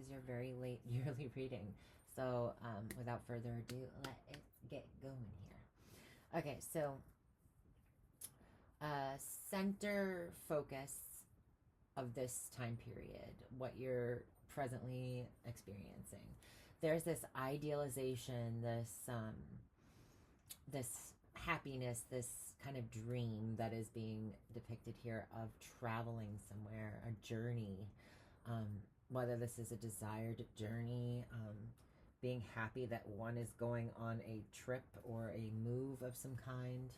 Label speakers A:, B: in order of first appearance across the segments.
A: is your very late yearly reading. So without further ado, let's get going here. Okay, so center focus of this time period, what you're presently experiencing. There's this idealization, this happiness, this kind of dream that is being depicted here of traveling somewhere, a journey, whether this is a desired journey, being happy that one is going on a trip or a move of some kind.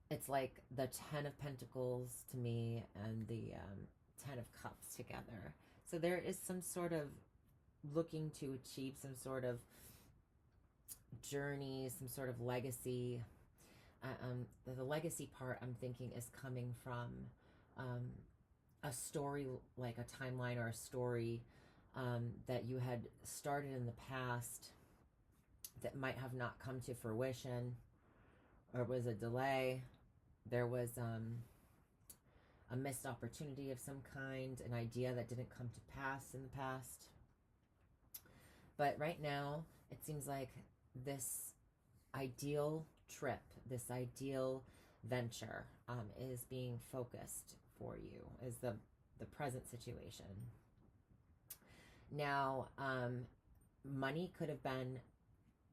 A: It's like the Ten of Pentacles to me and the Ten of Cups together. So there is some sort of looking to achieve some sort of journey, some sort of legacy. The legacy part I'm thinking is coming from a story, like a timeline or a story that you had started in the past that might have not come to fruition, or was a delay. There was a missed opportunity of some kind, an idea that didn't come to pass in the past. But right now, it seems like this ideal trip, this ideal venture is being focused for you, is the present situation. Now, money could have been,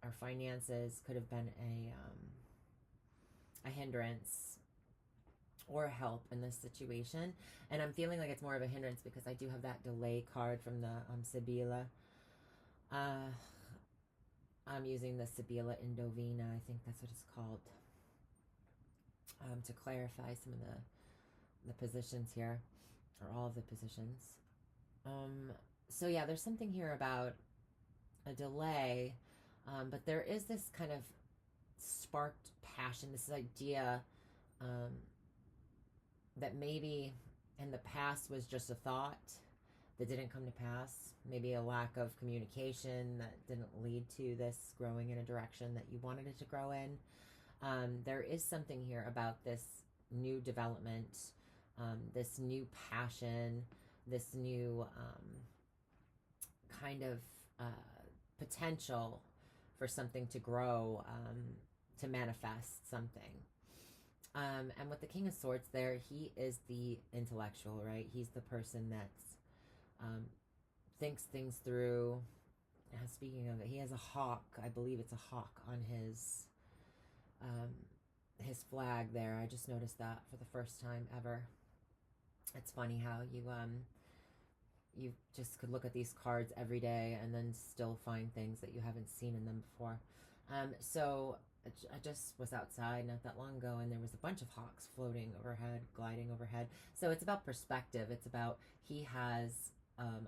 A: or finances could have been a hindrance or a help in this situation. And I'm feeling like it's more of a hindrance because I do have that delay card from the Sibila. I'm using the Sibila Indovina, I think that's what it's called, to clarify some of the positions here, or all of the positions. So yeah, there's something here about a delay, but there is this kind of sparked passion, this idea that maybe in the past was just a thought that didn't come to pass, maybe a lack of communication that didn't lead to this growing in a direction that you wanted it to grow in. There is something here about this new development, this new passion, this new kind of potential for something to grow, to manifest something. And with the King of Swords there, he is the intellectual, right? He's the person that's thinks things through. Speaking of it, he has a hawk. I believe it's a hawk on his flag there. I just noticed that for the first time ever. It's funny how you just could look at these cards every day and then still find things that you haven't seen in them before. So I just was outside not that long ago, and there was a bunch of hawks floating overhead, gliding overhead. So it's about perspective. It's about, he has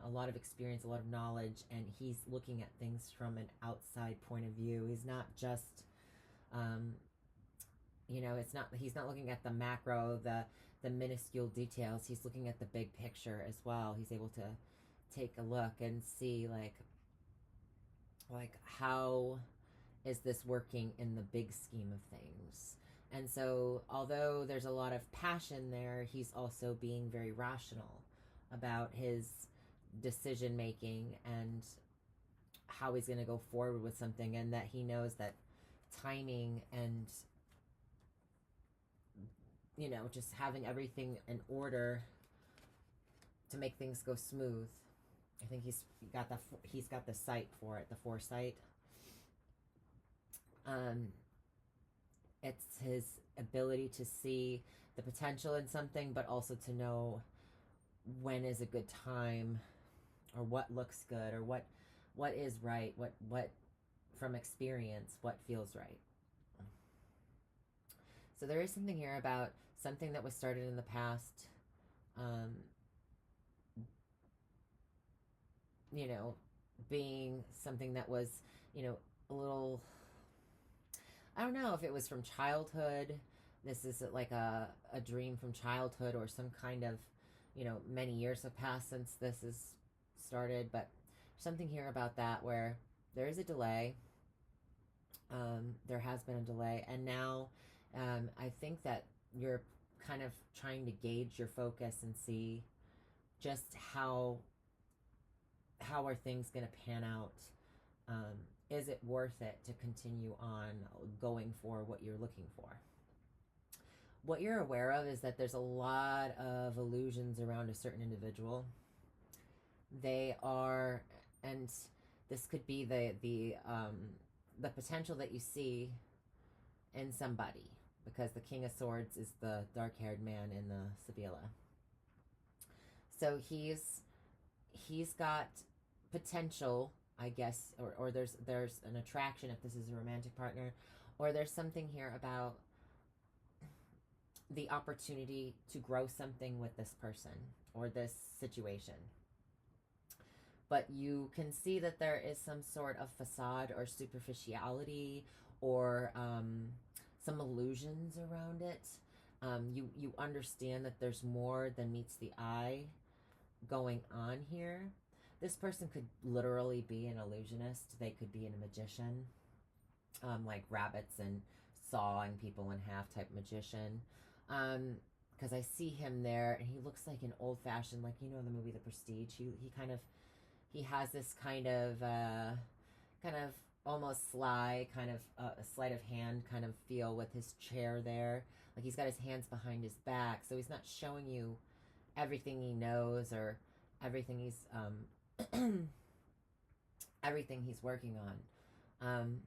A: a lot of experience, a lot of knowledge, and he's looking at things from an outside point of view. He's not just, he's not looking at the macro, the minuscule details. He's looking at the big picture as well. He's able to take a look and see like how is this working in the big scheme of things. And so although there's a lot of passion there, he's also being very rational about his decision making and how he's going to go forward with something, and that he knows that timing and just having everything in order to make things go smooth. I think he's got the sight for it, the foresight. It's his ability to see the potential in something, but also to know when is a good time, or what looks good, or what is right, what from experience, what feels right. So there is something here about something that was started in the past, being something that was, a little, I don't know if it was from childhood. This is like a dream from childhood, or some kind of, many years have passed since this is started, but something here about that where there is a delay. There has been a delay, and now I think that you're kind of trying to gauge your focus and see just how are things going to pan out. Is it worth it to continue on going for what you're looking for? What you're aware of is that there's a lot of illusions around a certain individual. They are, and this could be the potential that you see in somebody, because the King of Swords is the dark-haired man in the Sevilla. So he's got potential, I guess, or there's an attraction if this is a romantic partner, or there's something here about the opportunity to grow something with this person or this situation. But you can see that there is some sort of facade or superficiality or some illusions around it. You understand that there's more than meets the eye going on here. This person could literally be an illusionist. They could be a magician, like rabbits and sawing people in half type magician. Because I see him there, and he looks like an old-fashioned, like, you know, the movie The Prestige. He has this kind of almost sly, kind of a sleight of hand kind of feel with his chair there. Like he's got his hands behind his back, so he's not showing you everything he knows or everything he's everything he's working on.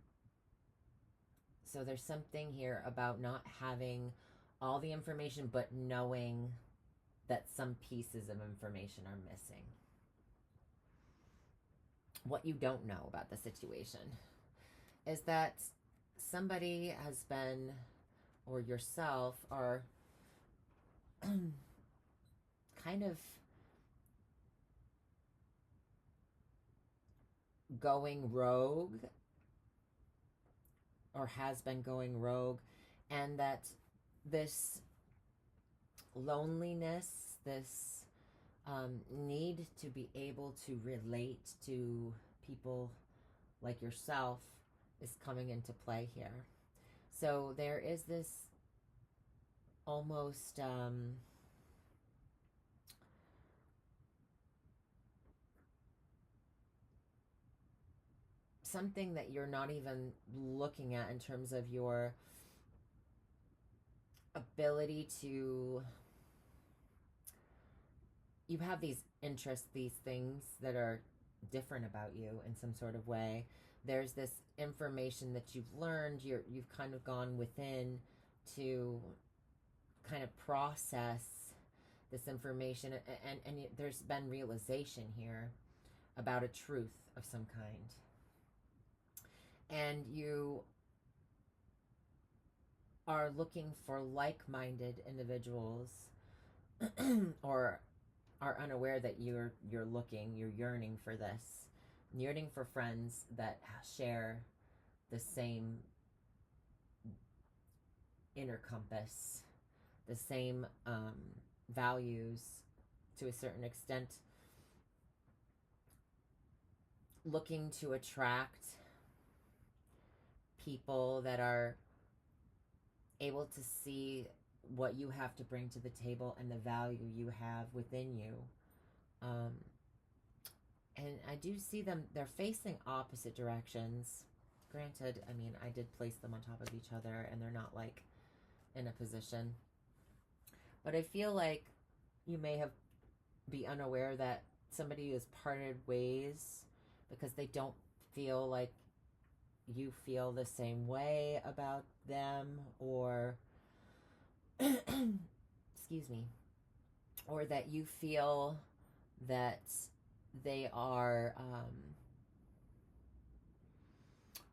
A: So there's something here about not having all the information, but knowing that some pieces of information are missing. What you don't know about the situation is that somebody has been, or yourself, are kind of going rogue, or has been going rogue, and that this loneliness, this need to be able to relate to people like yourself is coming into play here. So there is this almost something that you're not even looking at in terms of your ability to, you have these interests, these things that are different about you in some sort of way. There's this information that you've learned, you've kind of gone within to kind of process this information, and there's been realization here about a truth of some kind. And you are looking for like-minded individuals or are unaware that you're yearning for this, yearning for friends that share the same inner compass, the same values to a certain extent, looking to attract people that are able to see what you have to bring to the table and the value you have within you. And I do see them, they're facing opposite directions. Granted, I mean, I did place them on top of each other and they're not like in a position. But I feel like you may be unaware that somebody has parted ways because they don't feel like you feel the same way about them, or excuse me, or that you feel that they are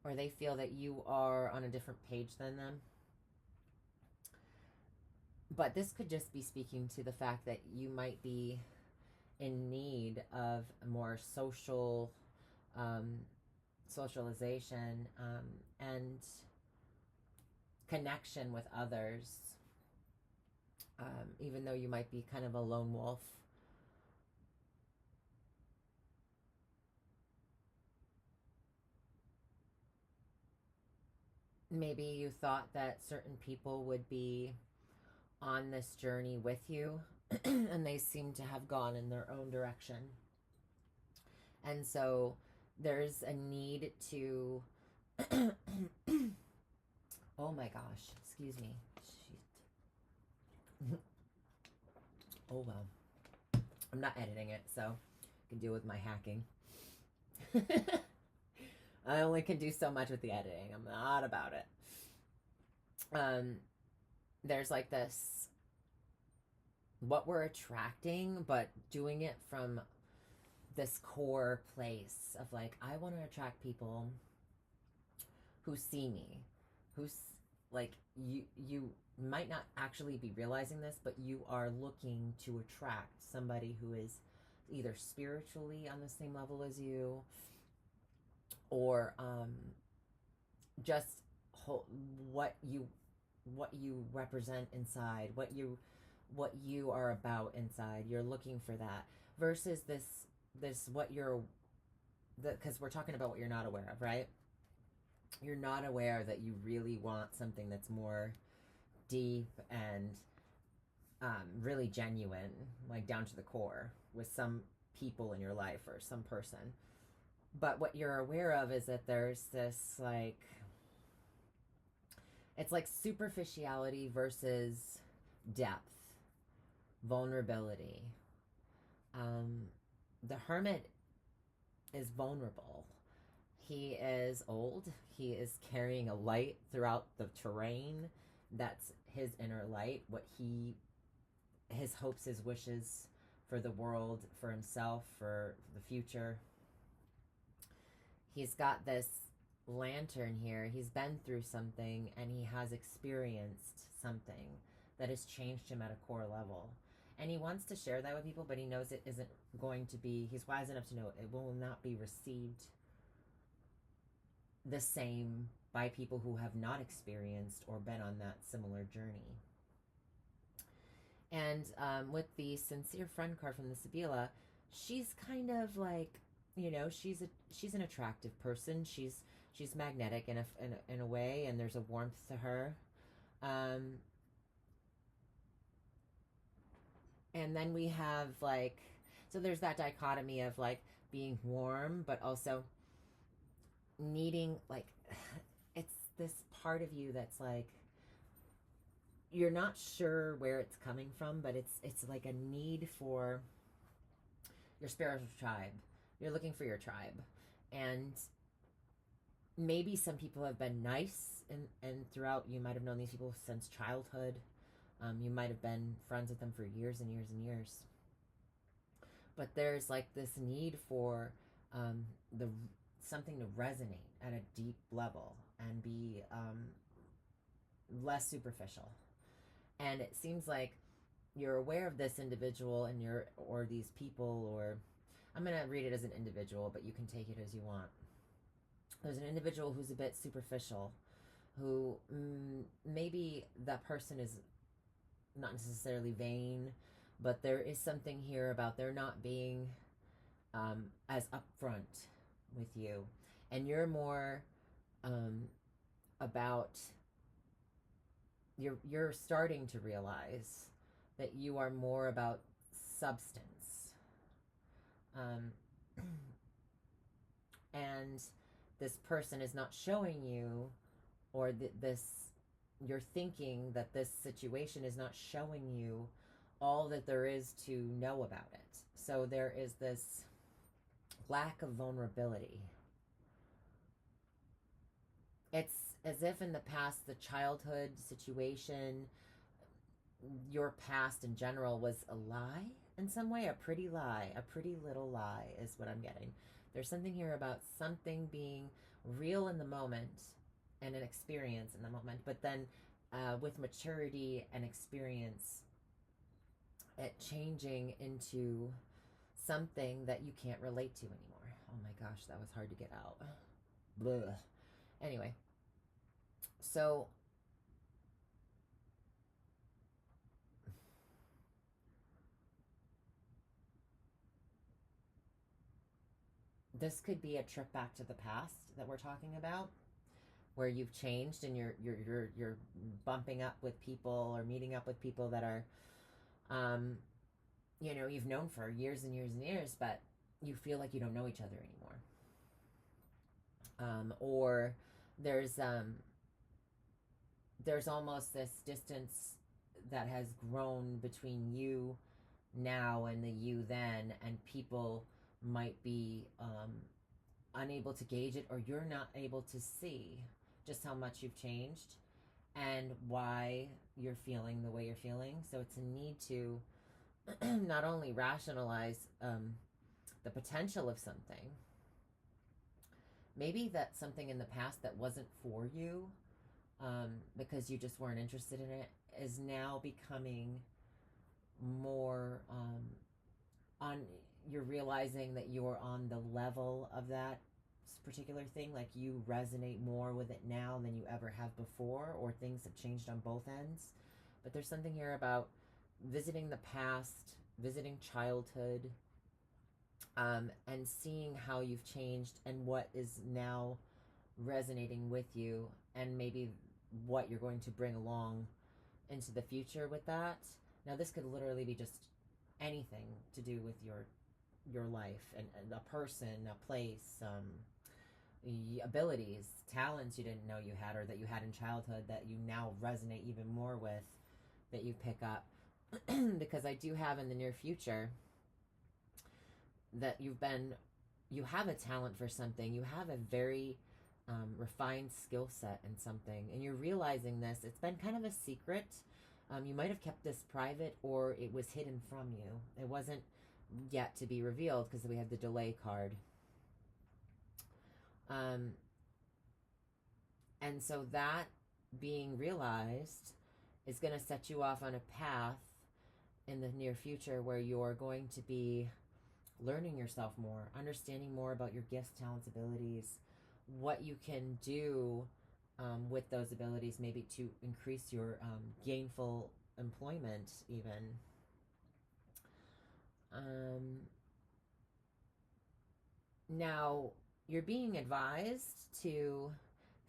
A: or they feel that you are on a different page than them. But this could just be speaking to the fact that you might be in need of more socialization and connection with others, even though you might be kind of a lone wolf. Maybe you thought that certain people would be on this journey with you, and they seem to have gone in their own direction. And so there's a need to oh my gosh, excuse me. Shit. Oh well. I'm not editing it, so I can deal with my hacking. I only can do so much with the editing. I'm not about it. There's like this, what we're attracting, but doing it from this core place of like, I want to attract people who see me, who's like, you might not actually be realizing this, but you are looking to attract somebody who is either spiritually on the same level as you, or just what you represent inside, what you are about inside. You're looking for that versus this what you're, because we're talking about what you're not aware of, right? You're not aware that you really want something that's more deep and really genuine, like down to the core, with some people in your life or some person. But what you're aware of is that there's this like, it's like superficiality versus depth, vulnerability. The hermit is vulnerable. He is old. He is carrying a light throughout the terrain. That's his inner light, what his hopes, his wishes for the world, for himself, for the future. He's got this lantern here. He's been through something and he has experienced something that has changed him at a core level. And he wants to share that with people, but he knows it isn't going to be, he's wise enough to know it will not be received the same by people who have not experienced or been on that similar journey. And with the sincere friend card from the Sibila, she's kind of like, you know, she's an attractive person. She's magnetic in a way, and there's a warmth to her. And then we have like, so there's that dichotomy of like being warm, but also needing, like, it's this part of you that's like, you're not sure where it's coming from, but it's like a need for your spiritual tribe. You're looking for your tribe. And maybe some people have been nice, and throughout, you might have known these people since childhood. You might have been friends with them for years and years and years. But there's like this need for something to resonate at a deep level and be less superficial. And it seems like you're aware of this individual and or these people, or I'm going to read it as an individual, but you can take it as you want. There's an individual who's a bit superficial, who maybe that person is not necessarily vain, but there is something here about there not being as upfront with you. And you're more about, you're starting to realize that you are more about substance. And this person is not showing you, or you're thinking that this situation is not showing you all that there is to know about it. So there is this lack of vulnerability. It's as if in the past, the childhood situation, your past in general, was a lie in some way, a pretty lie, a pretty little lie is what I'm getting. There's something here about something being real in the moment and an experience in the moment, but then with maturity and experience, it changing into something that you can't relate to anymore. Oh my gosh, that was hard to get out. Blah. Anyway, so this could be a trip back to the past that we're talking about. where you've changed and you're bumping up with people or meeting up with people that are, um, you've known for years and years and years, but you feel like you don't know each other anymore. Or there's there's almost this distance that has grown between you now and the you then, and people might be unable to gauge it, or you're not able to see just how much you've changed and why you're feeling the way you're feeling. So it's a need to not only rationalize the potential of something, maybe that something in the past that wasn't for you, because you just weren't interested in it, is now becoming more on, you're realizing that you're on the level of that particular thing, like you resonate more with it now than you ever have before, or things have changed on both ends. But there's something here about visiting the past, visiting childhood, and seeing how you've changed and what is now resonating with you, and maybe what you're going to bring along into the future with that. Now, this could literally be just anything to do with your life, and a person, a place, abilities, talents you didn't know you had, or that you had in childhood that you now resonate even more with, that you pick up. Because I do have in the near future that you have a talent for something, you have a very refined skill set in something, and you're realizing this. It's been kind of a secret. You might have kept this private, or it was hidden from you. It wasn't yet to be revealed because we have the delay card. And so that being realized is going to set you off on a path in the near future where you're going to be learning yourself more, understanding more about your gifts, talents, abilities, what you can do with those abilities, maybe to increase your gainful employment even. Now, you're being advised to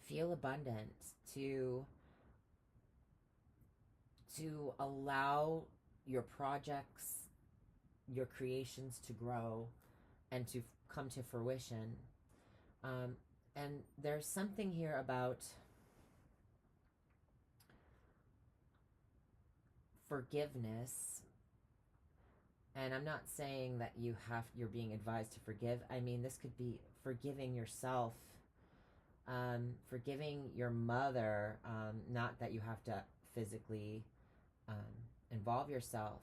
A: feel abundant, to allow your projects, your creations to grow and to come to fruition. And there's something here about forgiveness. And I'm not saying that you're being advised to forgive. I mean, this could be forgiving yourself, forgiving your mother, not that you have to physically involve yourself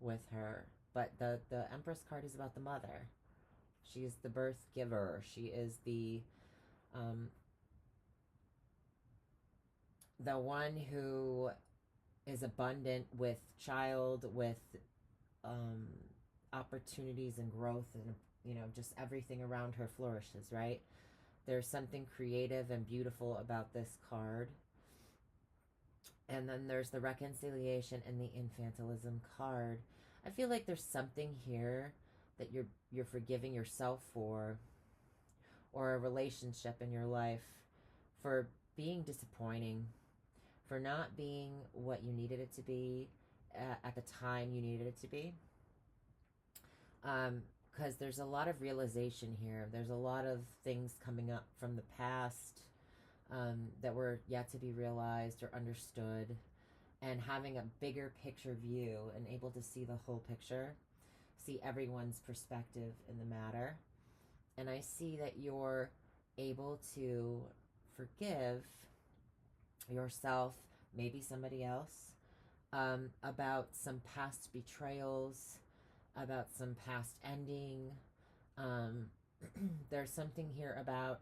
A: with her, but the Empress card is about the mother. She is the birth giver. She is the one who is abundant with child, with opportunities and growth, and just everything around her flourishes, right? There's something creative and beautiful about this card. And then there's the reconciliation and the infantilism card. I feel like there's something here that you're forgiving yourself for, or a relationship in your life for being disappointing, for not being what you needed it to be at the time you needed it to be. Because there's a lot of realization here. There's a lot of things coming up from the past that were yet to be realized or understood, and having a bigger picture view and able to see the whole picture, see everyone's perspective in the matter. And I see that you're able to forgive yourself, maybe somebody else, about some past betrayals, about some past ending. There's something here about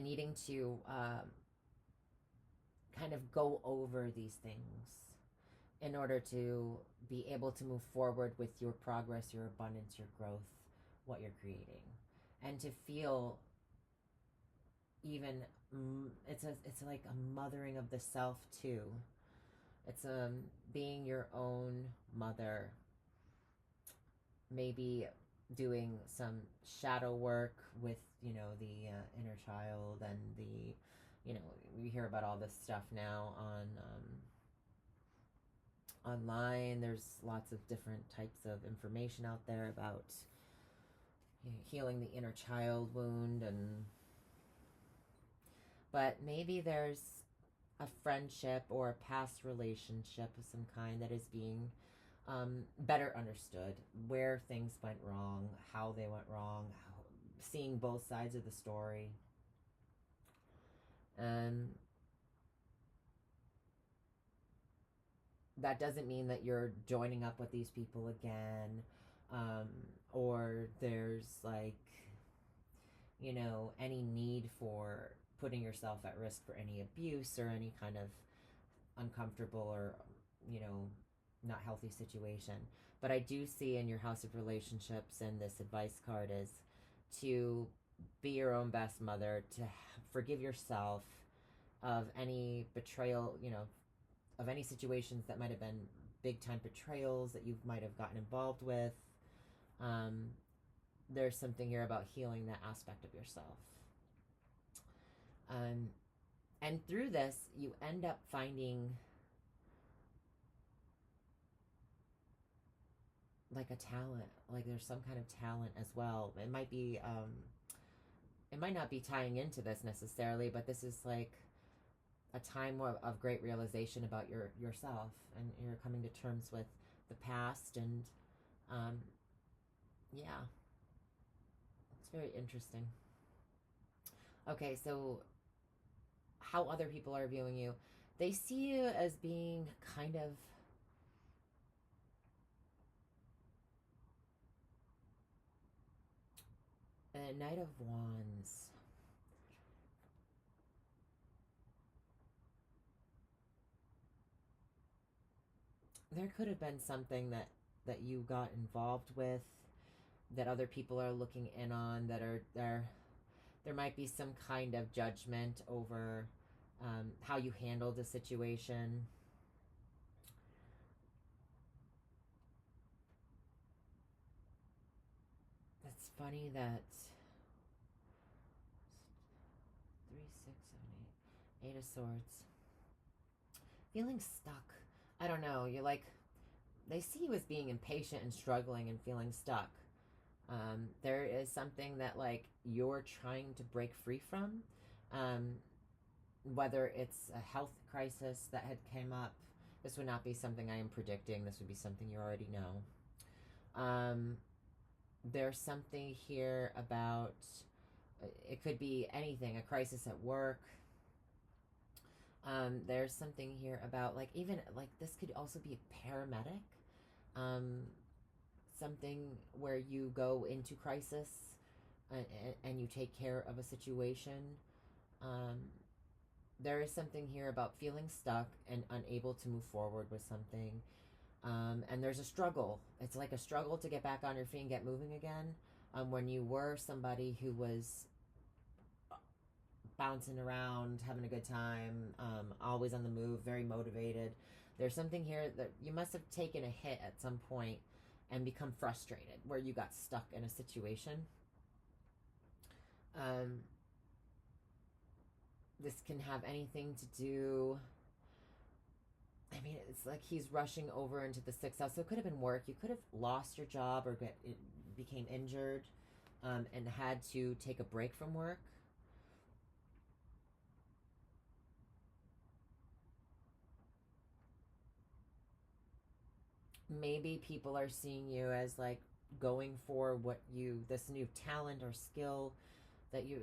A: needing to kind of go over these things in order to be able to move forward with your progress, your abundance, your growth, what you're creating, and to feel even it's like a mothering of the self too. It's being your own mother, maybe doing some shadow work with, the inner child, and we hear about all this stuff now online. There's lots of different types of information out there about healing the inner child wound. But maybe there's a friendship or a past relationship of some kind that is being better understood, where things went wrong, how they went wrong, seeing both sides of the story. And that doesn't mean that you're joining up with these people again, or there's any need for putting yourself at risk for any abuse or any kind of uncomfortable or, not healthy situation. But I do see in your house of relationships, and this advice card is to be your own best mother, to forgive yourself of any betrayal, of any situations that might have been big time betrayals that you might have gotten involved with. There's something here about healing that aspect of yourself. And through this, you end up finding like a talent, like there's some kind of talent as well. It might be, it might not be tying into this necessarily, but this is like a time of great realization about yourself, and you're coming to terms with the past, and yeah, it's very interesting. Okay, so how other people are viewing you, they see you as being kind of a Knight of Wands. There could have been something that you got involved with that other people are looking in on, that are there might be some kind of judgment over how you handled a situation. It's funny that 3, 6, 7, 8, 8 of Swords, feeling stuck. I don't know. You're like, they see you as being impatient and struggling and feeling stuck. There is something that like you're trying to break free from, whether it's a health crisis that had came up. This would not be something I am predicting. This would be something you already know. There's something here about, it could be anything, a crisis at work. There's something here about like, even like this could also be a paramedic. Something where you go into crisis, and you take care of a situation. There is something here about feeling stuck and unable to move forward with something. And there's a struggle. It's like a struggle to get back on your feet and get moving again. When you were somebody who was bouncing around, having a good time, always on the move, very motivated. There's something here that you must have taken a hit at some point and become frustrated, where you got stuck in a situation. This can have anything to do, I mean, it's like he's rushing over into the 6th house. So it could have been work. You could have lost your job or became injured, and had to take a break from work. Maybe people are seeing you as like going for this new talent or skill that you,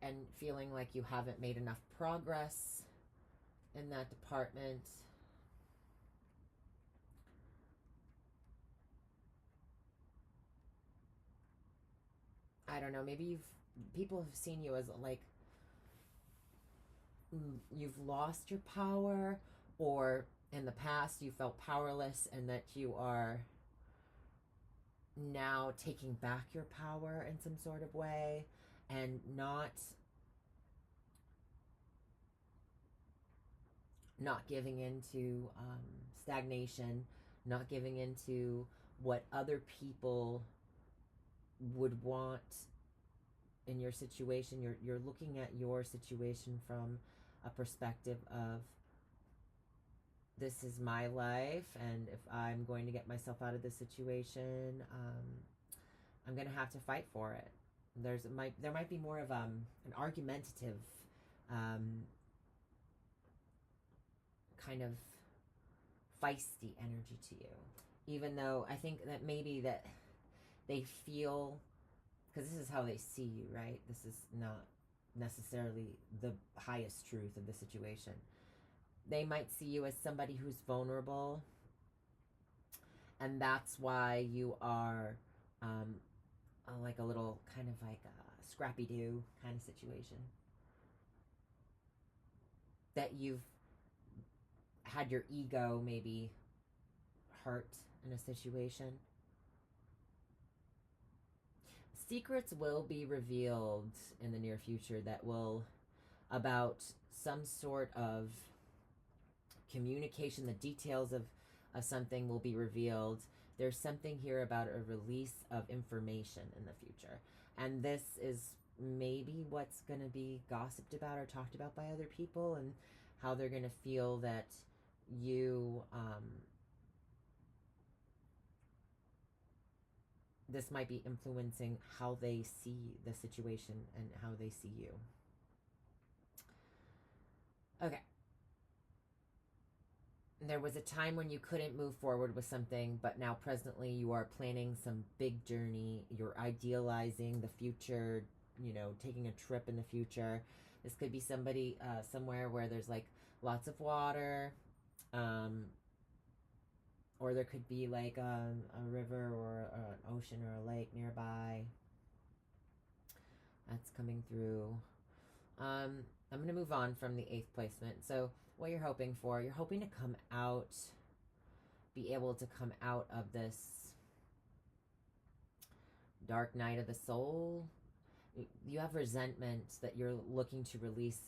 A: and feeling like you haven't made enough progress in that department. I don't know, maybe people have seen you as like you've lost your power, or in the past you felt powerless, and that you are now taking back your power in some sort of way, and not giving into stagnation, not giving into what other people would want in your situation. You're looking at your situation from a perspective of, this is my life, and if I'm going to get myself out of this situation, I'm going to have to fight for it. There might be more of an argumentative kind of feisty energy to you, even though I think that maybe that they feel, because this is how they see you, right? This is not necessarily the highest truth of the situation. They might see you as somebody who's vulnerable, and that's why you are like a little kind of like a scrappy-doo kind of situation. That you've had your ego maybe hurt in a situation. Secrets will be revealed in the near future that will, about some sort of communication, the details of something will be revealed. There's something here about a release of information in the future. And this is maybe what's going to be gossiped about or talked about by other people, and how they're going to feel that you, this might be influencing how they see the situation and how they see you. Okay. There was a time when you couldn't move forward with something, but now presently you are planning some big journey. You're idealizing the future, taking a trip in the future. This could be somebody somewhere where there's like lots of water, or there could be like a river or an ocean or a lake nearby. That's coming through. I'm going to move on from the 8th placement. So what you're hoping for, you're hoping to come out, be able to come out of this dark night of the soul. You have resentment that you're looking to release.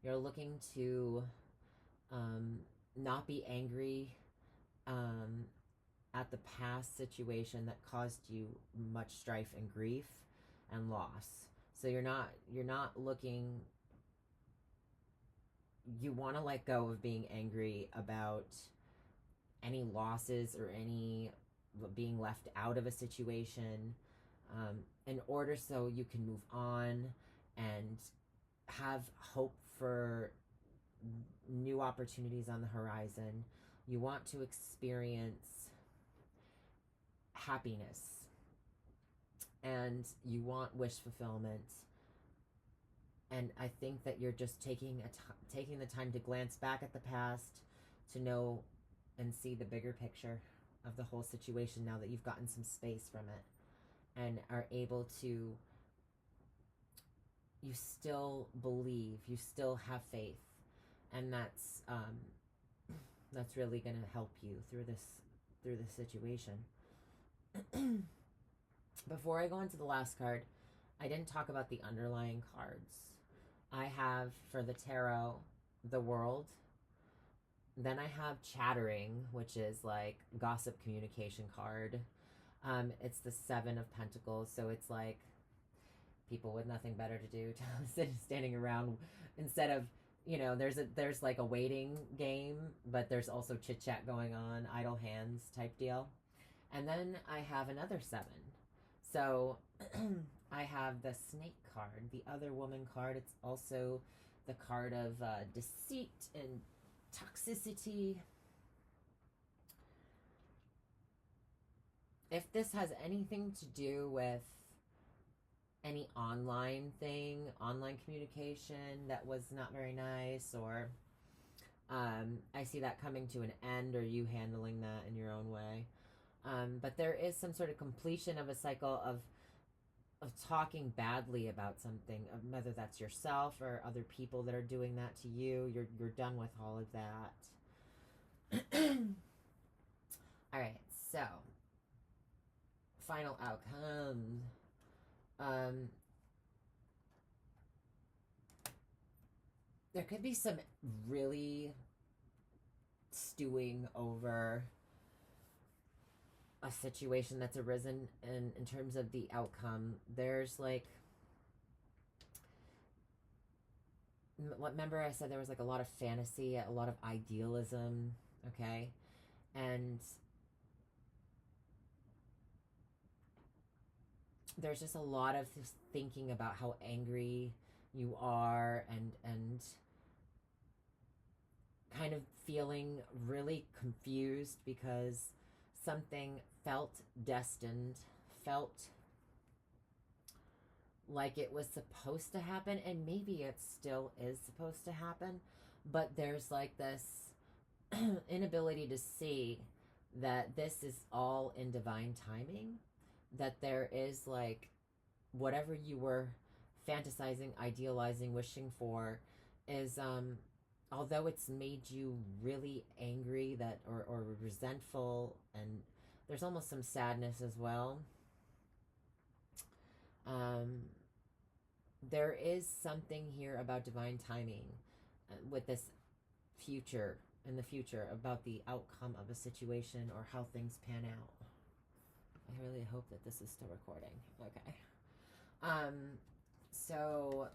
A: You're looking to not be angry at the past situation that caused you much strife and grief and loss. So you're not looking, you want to let go of being angry about any losses or any being left out of a situation, in order so you can move on and have hope for new opportunities on the horizon. You want to experience happiness, and you want wish fulfillment. And I think that you're just taking the time to glance back at the past, to know and see the bigger picture of the whole situation now that you've gotten some space from it, and are able to, you still believe, you still have faith, and that's really going to help you through this situation. Before I go into the last card, I didn't talk about the underlying cards. I have, for the tarot, the World. Then I have Chattering, which is like gossip communication card. It's the 7 of Pentacles, so it's like people with nothing better to do, standing around instead of, there's like a waiting game, but there's also chit chat going on, idle hands type deal. And then I have another 7. So I have the Snake card, the Other Woman card. It's also the card of deceit and toxicity. If this has anything to do with any online thing, online communication that was not very nice, or I see that coming to an end, or you handling that in your own way. But there is some sort of completion of a cycle of talking badly about something, whether that's yourself or other people that are doing that to you. You're done with all of that. All right, so final outcome. There could be some really stewing over a situation that's arisen in terms of the outcome. There's like, remember I said there was like a lot of fantasy, a lot of idealism, okay? And there's just a lot of this thinking about how angry you are, and kind of feeling really confused because something felt destined, felt like it was supposed to happen, and maybe it still is supposed to happen, but there's like this inability to see that this is all in divine timing, that there is like whatever you were fantasizing, idealizing, wishing for is although it's made you really angry, that or resentful, and there's almost some sadness as well. um there is something here about divine timing with this future, in the future, about the outcome of a situation or how things pan out. I really hope that this is still recording. Okay. So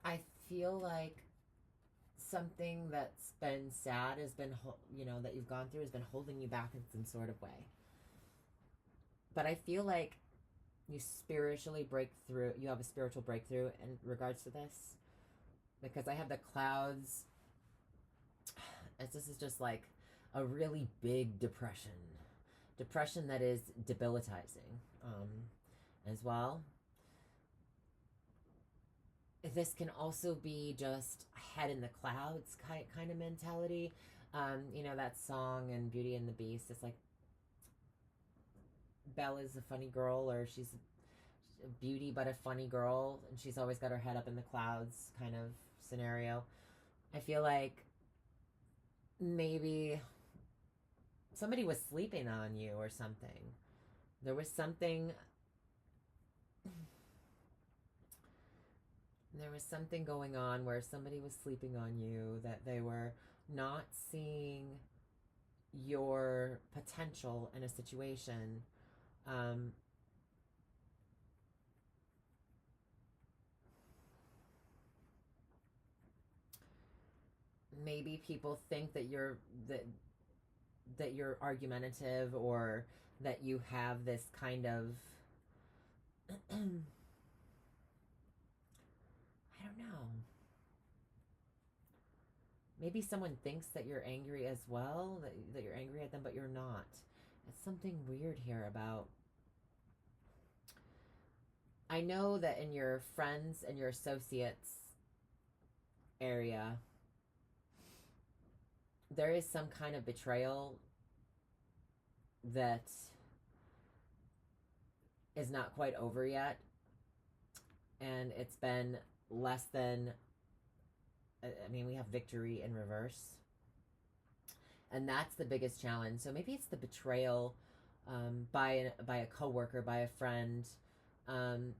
A: I feel like something that's been sad has been, that you've gone through has been holding you back in some sort of way. But I feel like you spiritually break through, you have a spiritual breakthrough in regards to this, because I have the clouds, as this is just like a really big depression that is debilitating, as well. This can also be just head in the clouds kind of mentality. That song in Beauty and the Beast, it's like Bella's a funny girl, or she's a beauty but a funny girl, and she's always got her head up in the clouds kind of scenario. I feel like maybe somebody was sleeping on you or something. There was something going on where somebody was sleeping on you, that they were not seeing your potential in a situation. Maybe people think that you're argumentative, or that you have this kind of I don't know. Maybe someone thinks that you're angry as well, that you're angry at them, but you're not. It's something weird here about. I know that in your friends and your associates area, there is some kind of betrayal that is not quite over yet, and it's been less than, we have victory in reverse, and that's the biggest challenge. So maybe it's the betrayal, by a coworker, by a friend,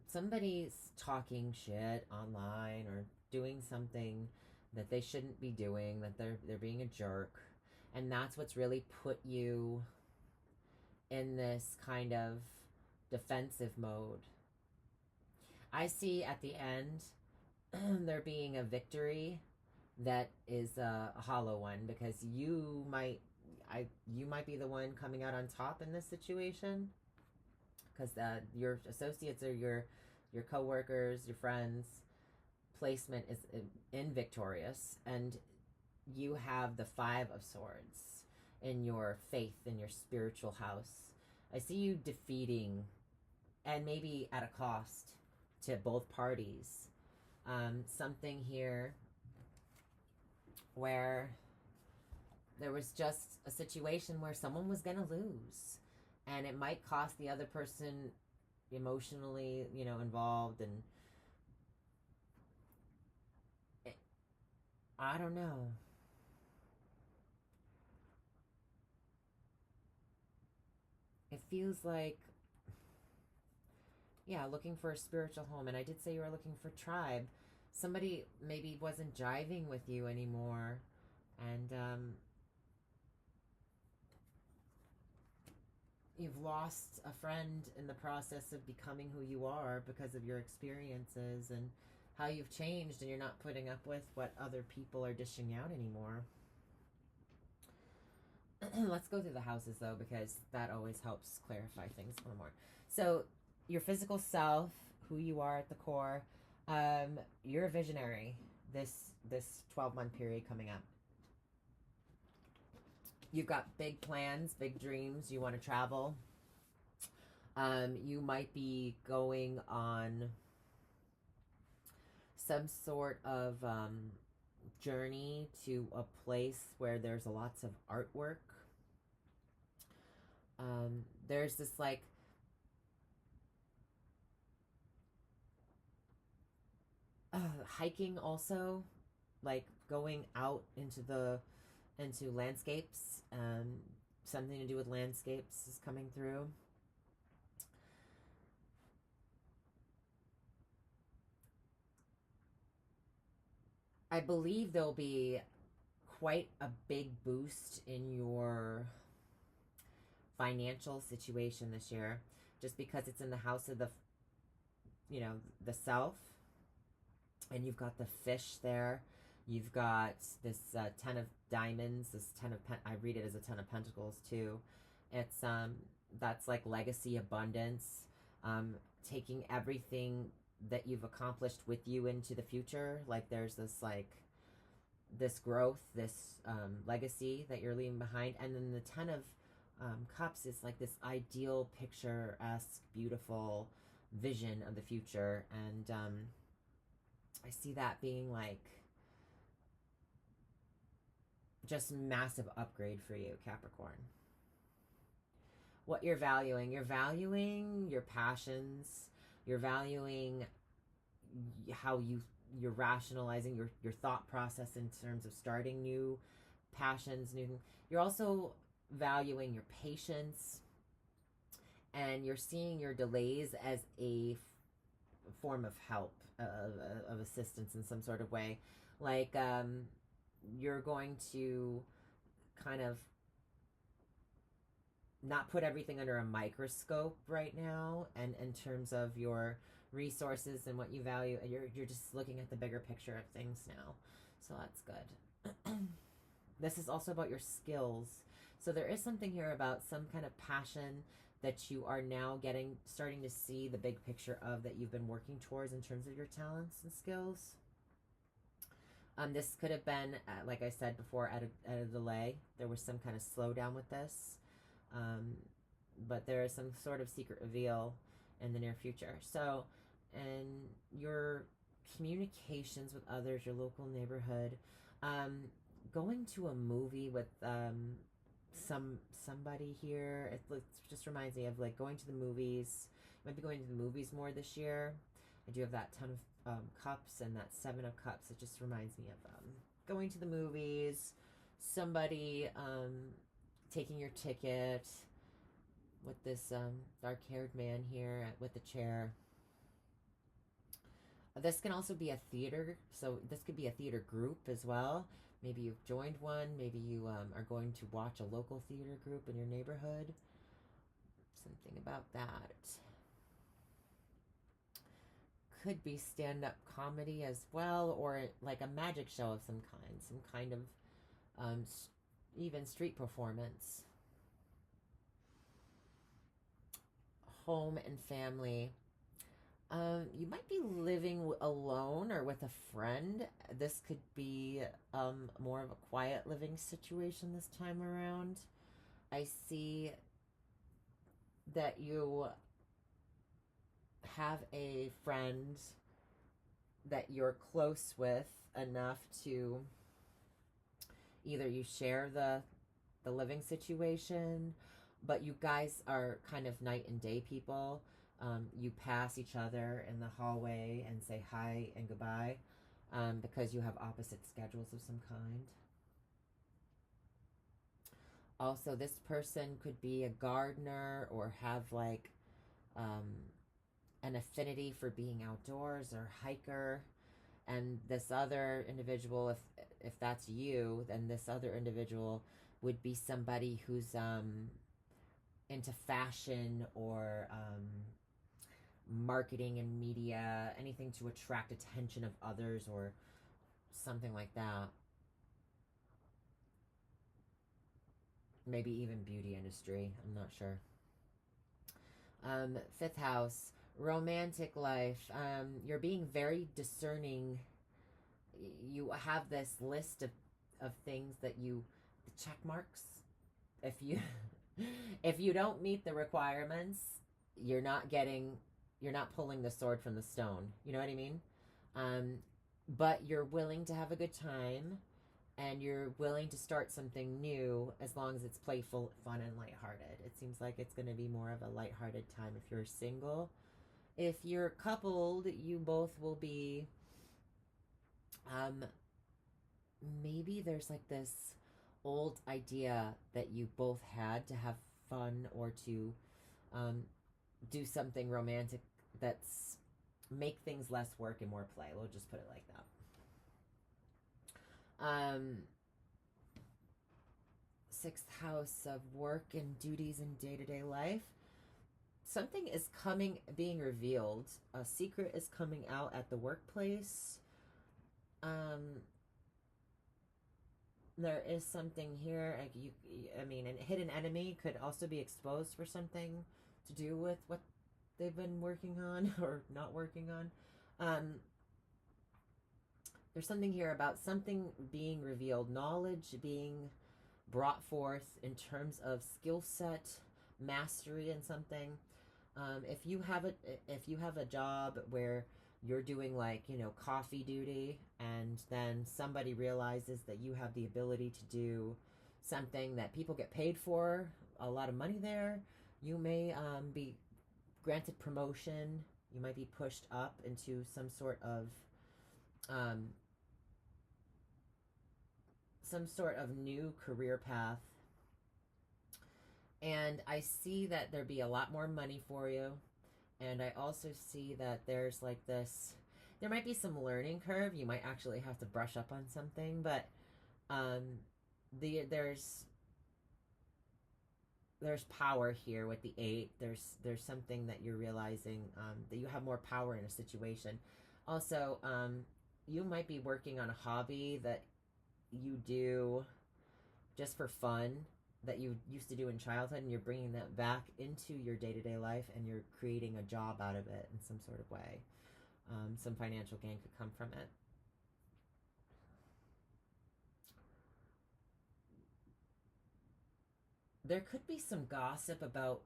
A: somebody's talking shit online or doing something that they shouldn't be doing, that they're being a jerk, and that's what's really put you in this kind of defensive mode. I see at the end there being a victory that is a hollow one, because you might be the one coming out on top in this situation, because your associates or your coworkers, your friends placement is in victorious, and you have the 5 of Swords in your faith, in your spiritual house. I see you defeating, and maybe at a cost to both parties, something here where there was just a situation where someone was going to lose, and it might cost the other person emotionally, involved, and I don't know. It feels like, looking for a spiritual home. And I did say you were looking for tribe. somebody maybe wasn't jiving with you anymore, and you've lost a friend in the process of becoming who you are because of your experiences and how you've changed, and you're not putting up with what other people are dishing out anymore. Let's go through the houses though, because that always helps clarify things a little more. So your physical self, who you are at the core, you're a visionary this 12-month period coming up. You've got big plans, big dreams. You want to travel. You might be going on some sort of journey to a place where there's lots of artwork. There's this like hiking also, like going out into landscapes. Something to do with landscapes is coming through. I believe there'll be quite a big boost in your financial situation this year, just because it's in the house of the self, and you've got the fish there. You've got this 10 of diamonds, this 10 of I read it as a 10 of pentacles too. It's that's like legacy abundance, taking everything that you've accomplished with you into the future. Like there's this growth, this legacy that you're leaving behind. And then the 10 of cups is like this ideal, picturesque, beautiful vision of the future. And I see that being like just massive upgrade for you, Capricorn. What you're valuing your passions. You're valuing how you're rationalizing your thought process in terms of starting new passions. You're also valuing your patience, and you're seeing your delays as a form of help, of assistance in some sort of way. Like you're going to kind of not put everything under a microscope right now, and in terms of your resources and what you value, you're just looking at the bigger picture of things now. So that's good. This is also about your skills. So there is something here about some kind of passion that you are now starting to see the big picture of, that you've been working towards in terms of your talents and skills. This could have been, like I said before, at a delay. There was some kind of slowdown with this. But there is some sort of secret reveal in the near future. So, and your communications with others, your local neighborhood, going to a movie with somebody here. It just reminds me of like going to the movies. You might be going to the movies more this year. I do have that 10 of cups and that 7 of cups. It just reminds me of going to the movies. Somebody taking your ticket with this dark-haired man here with the chair. This can also be a theater, so this could be a theater group as well. Maybe you've joined one. Maybe you are going to watch a local theater group in your neighborhood. Something about that. Could be stand-up comedy as well, or like a magic show of some kind of even street performance. Home and family. You might be living alone or with a friend. This could be more of a quiet living situation this time around. I see that you have a friend that you're close with enough to either you share the living situation, but you guys are kind of night and day people. You pass each other in the hallway and say hi and goodbye, because you have opposite schedules of some kind. Also, this person could be a gardener or have like an affinity for being outdoors, or hiker. And this other individual, if that's you, then this other individual would be somebody who's into fashion or marketing and media, anything to attract attention of others or something like that. Maybe even beauty industry. I'm not sure. Fifth house, romantic life. You're being very discerning. You have this list of things that you, the check marks. If you if you don't meet the requirements, you're not getting, you're not pulling the sword from the stone. You know what I mean? Um, but you're willing to have a good time, and you're willing to start something new as long as it's playful, fun, and lighthearted. It seems like it's going to be more of a lighthearted time if you're single. If you're coupled, you both will be. Um, Maybe there's like this old idea that you both had to have fun or to um, do something romantic that's make things less work and more play. We'll just put it like that. Sixth house of work and duties in day-to-day life. Something is being revealed. A secret is coming out at the workplace. There is something here, like I mean, a hidden enemy could also be exposed for something to do with what they've been working on or not working on. There's something here about something being revealed, knowledge being brought forth in terms of skill set, mastery in something. If you have a job where you're doing, like, coffee duty, and then somebody realizes that you have the ability to do something that people get paid for, a lot of money there, you may be granted promotion. You might be pushed up into um, some sort of new career path. And I see that there be a lot more money for you. And I also see that there's like this, there might be some learning curve. You might actually have to brush up on something, but there's power here with the 8. There's something that you're realizing, that you have more power in a situation. Also, you might be working on a hobby that you do just for fun, that you used to do in childhood, and you're bringing that back into your day-to-day life, and you're creating a job out of it in some sort of way. Some financial gain could come from it. There could be some gossip about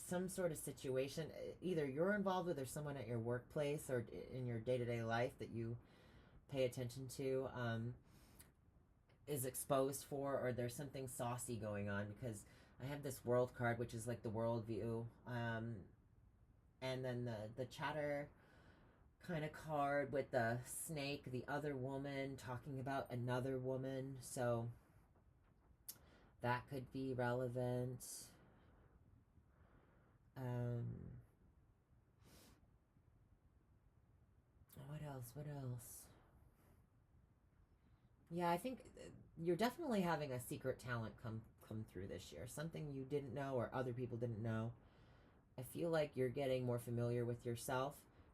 A: some sort of situation either you're involved with or someone at your workplace or in your day-to-day life that you pay attention to, is exposed for, or there's something saucy going on, because I have this world card, which is like the world view, and then the chatter kind of card with the snake, the other woman talking about another woman. So that could be relevant. What else? What else? Yeah, I think you're definitely having a secret talent come through this year. Something you didn't know or other people didn't know. I feel like you're getting more familiar with yourself,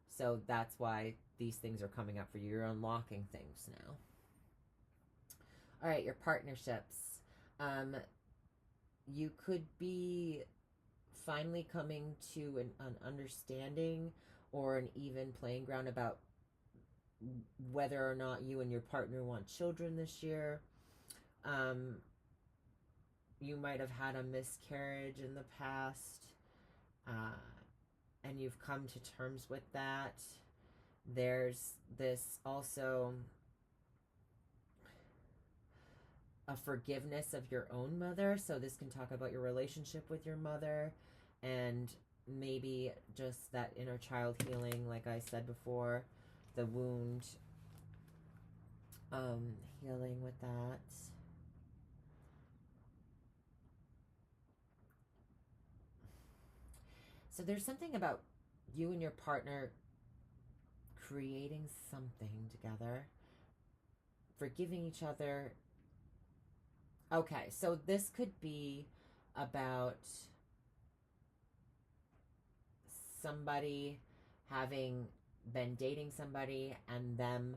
A: so that's why these things are coming up for you. You're unlocking things now. All right, your partnerships. You could be finally coming to an understanding or an even playing ground about whether or not you and your partner want children this year. You might have had a miscarriage in the past, and you've come to terms with that. There's this also a forgiveness of your own mother. So this can talk about your relationship with your mother, and maybe just that inner child healing, like I said before, the wound, healing with that. So there's something about you and your partner creating something together, forgiving each other. Okay, so this could be about somebody having been dating somebody and them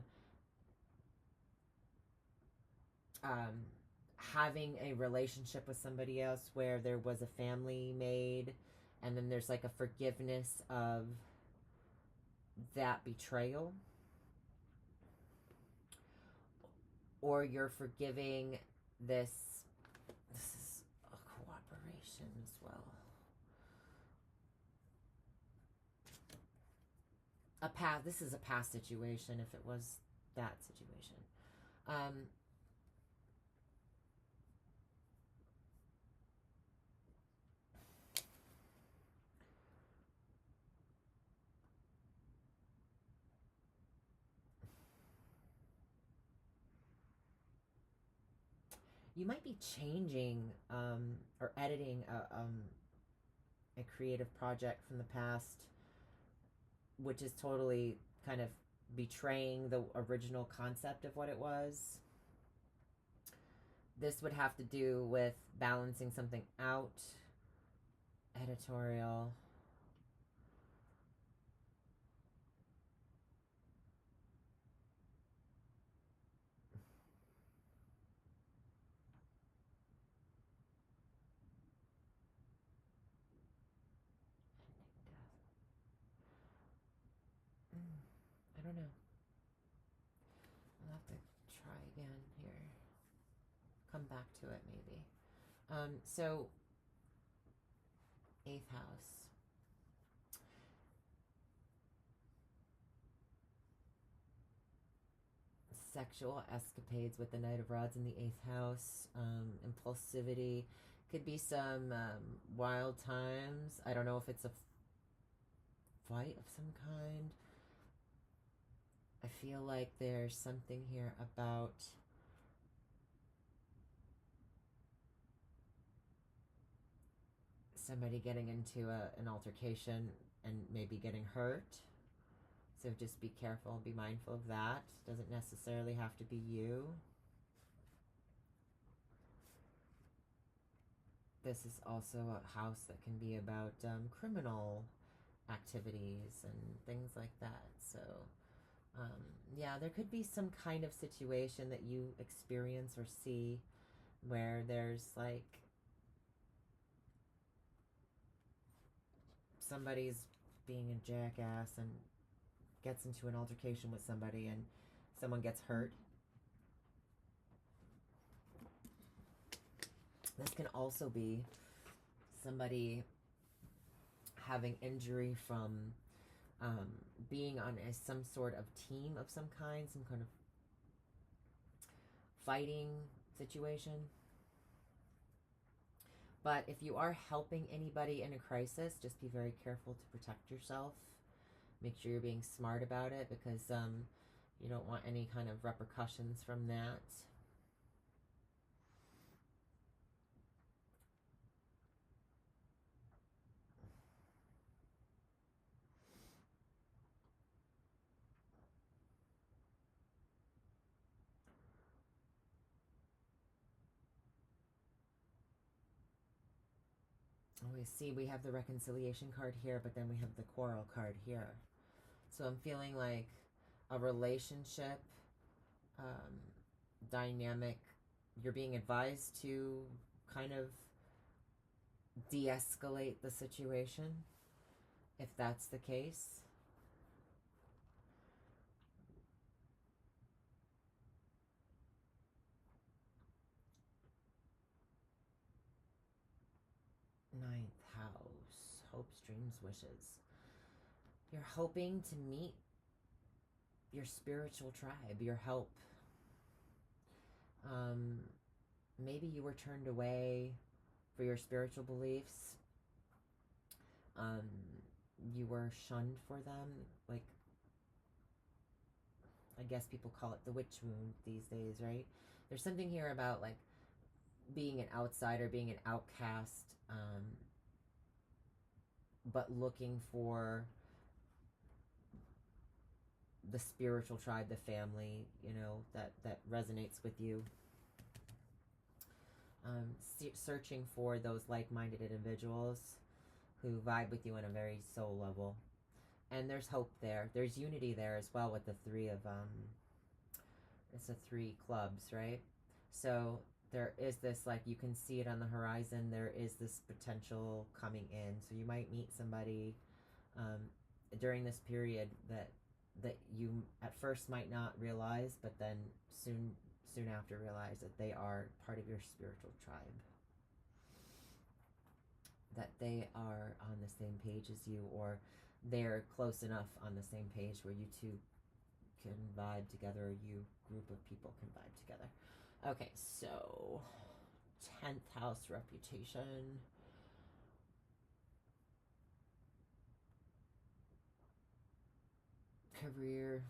A: having a relationship with somebody else where there was a family made, and then there's like a forgiveness of that betrayal, or you're forgiving this is a cooperation as well, this is a past situation if it was that situation. You might be changing or editing a creative project from the past, which is totally kind of betraying the original concept of what it was. This would have to do with balancing something out. Editorial. I don't know. I'll have to try again here. Come back to it maybe. So, 8th house. Sexual escapades with the Knight of Rods in the 8th house. Impulsivity. Could be some wild times. I don't know if it's a fight of some kind. I feel like there's something here about somebody getting into an altercation and maybe getting hurt. So just be careful, be mindful of that. Doesn't necessarily have to be you. This is also a house that can be about criminal activities and things like that. So yeah, there could be some kind of situation that you experience or see where there's like somebody's being a jackass and gets into an altercation with somebody and someone gets hurt. This can also be somebody having injury from being on some sort of team of some kind, some kind of fighting situation. But if you are helping anybody in a crisis, just be very careful to protect yourself. Make sure you're being smart about it, because you don't want any kind of repercussions from that. We see we have the reconciliation card here, but then we have the quarrel card here. So I'm feeling like a relationship dynamic, you're being advised to kind of de-escalate the situation, if that's the case. Ninth house, hopes, dreams, wishes. You're hoping to meet your spiritual tribe, your help. Maybe you were turned away for your spiritual beliefs. You were shunned for them. Like, I guess people call it the witch wound these days, right? There's something here about like being an outsider, being an outcast, but looking for the spiritual tribe, the family, you know, that resonates with you. Searching for those like-minded individuals who vibe with you on a very soul level. And there's hope there. There's unity there as well with the three of it's the three clubs, right? So there is this, like, you can see it on the horizon. There is this potential coming in. So you might meet somebody during this period that you at first might not realize, but then soon after realize that they are part of your spiritual tribe, that they are on the same page as you, or they're close enough on the same page where you two can vibe together, or you group of people can vibe together. Okay, so 10th house, reputation. Career.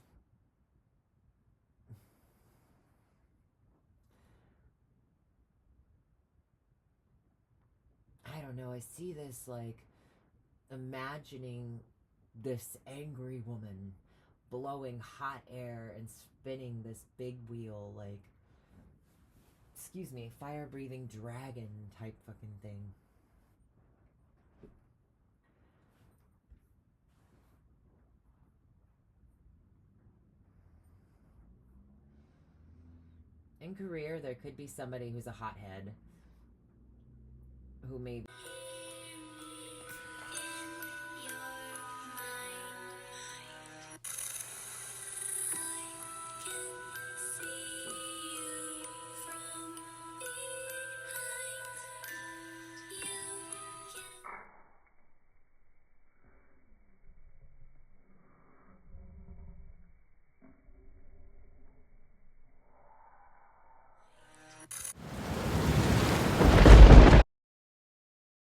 A: I don't know, I see this, like, imagining this angry woman blowing hot air and spinning this big wheel, like, excuse me, fire breathing dragon type fucking thing. In career, there could be somebody who's a hothead, who may